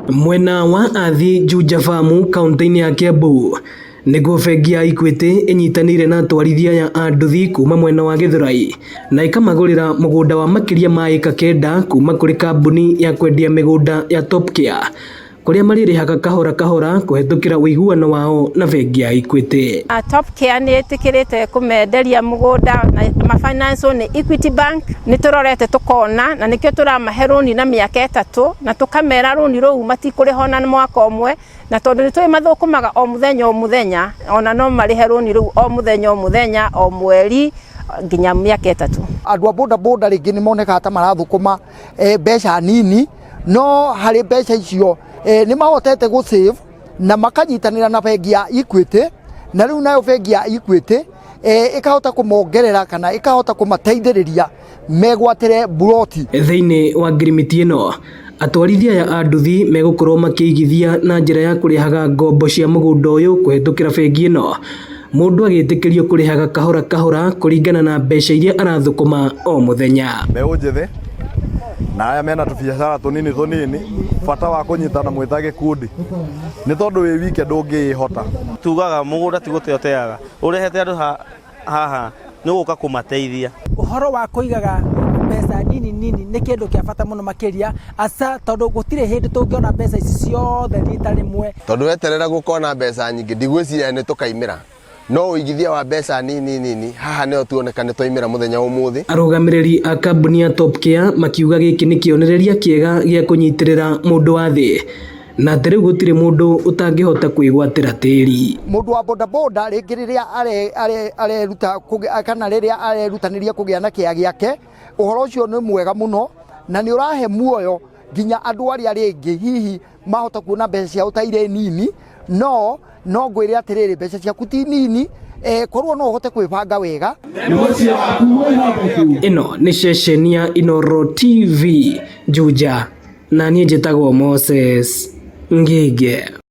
Mwena wa Athi Juja Farm kaunti-inĩ ya Kiambu nĩguo bengi ya Equity ĩnyitanĩire na atwarithia ya anduthi kuma mwena wa Gĩthũrai na ĩkamagũrĩra mũgũnda wa makĩria ma ĩka 9 kuma kũrĩ kambuni ya kwendia mĩgũnda ya Top Care, kũrĩa marĩrĩhaga kahora kahora kũhetũkĩra ũiguano wao na bengi ya Equity. Top Care nĩ ĩtĩkĩrĩte kũmenderia mũgũnda na finance nĩ Equity Bank. Nĩ tũrorete tũkona na nĩkĩo tũramahe rũni na mĩaka 3 na tũkamera rũni rũu matikũrĩha na mwaka ũmwe, na tondũ nĩtũĩ mathũkũmaga o mũthenya ona no marĩhe rũni rũu o mũthenya o mweri nginya mĩaka 3. Andũ a boda rĩngĩ nĩ monekaga ta marathũkũma mbeca nini, no harĩ mbeca icio nĩ mahotete gũ save na makanyitanĩra na bengi ya Equity, na rĩu nayo bengi ya Equity ĩkahota kũmongerera kana ĩkahota kũmateithĩrĩria megwatĩre buroti. Thĩinĩ wa ngirimiti ĩno atwarithia ya anduthi megũkorwo makĩigithia na njĩra ya kũrĩhaga ngombo cia mũgũnda ũyũ kũhetũkĩra bengi ĩno, mũndũ agĩtĩkĩrio kũrĩhaga kahora kahora kũringana na mbeca iria arathũkũma o mũthenya. Mbeũ njĩthĩ na aya mena tũbiacara tũnini bata wa kũnyitana mwĩta gĩkundi, nĩ tondũ wĩ wike ndũngĩhota. Tugaga mũgũnda ti gũteoteaga, ũrehete andũ haha nĩ gũka kũmateithia. Ũhoro wa kũigaga mbeca nini nĩ kĩndũ kĩa bata mũno makĩria, asa tondũ gũtirĩ hĩndĩ tũngĩona mbeca ici ciothe rita rĩmwe. Tondũ weterera gũkona mbeca nyingĩ ndigwĩciria nĩ tũkaimĩra, no ũigithia wa mbeca nini haha nĩyo tuoneka nĩ twaimĩra mũthenya ũmũthĩ. Arũgamĩrĩri a kambuni ya Top Care makiuga gĩkĩ nĩ kĩonereria kĩega gĩa kũnyitĩrĩra mũndũ wa thĩ, na atĩ rĩu gũtirĩ mũndũ ũtangĩhota kwĩgwatĩra tĩri. Mũndũ wa boda rĩngĩ rĩrĩa areruta kana rĩrĩa arerutanĩria kũgĩa na kĩa gĩake, ũhoro ũcio nĩ mwega mũno na nĩ ũrahe muoyo nginya andũ arĩa rĩngĩ hihi mahota kuona mbeca ciao ta irĩ nini, no ngwĩre atĩrĩrĩ mbeca ciaku ti nini, korwo no ũhote kwĩbanga wega. Ĩno nĩ ceceni ya Inooro TV Juja, na niĩ njĩtagwo Moses Ngige.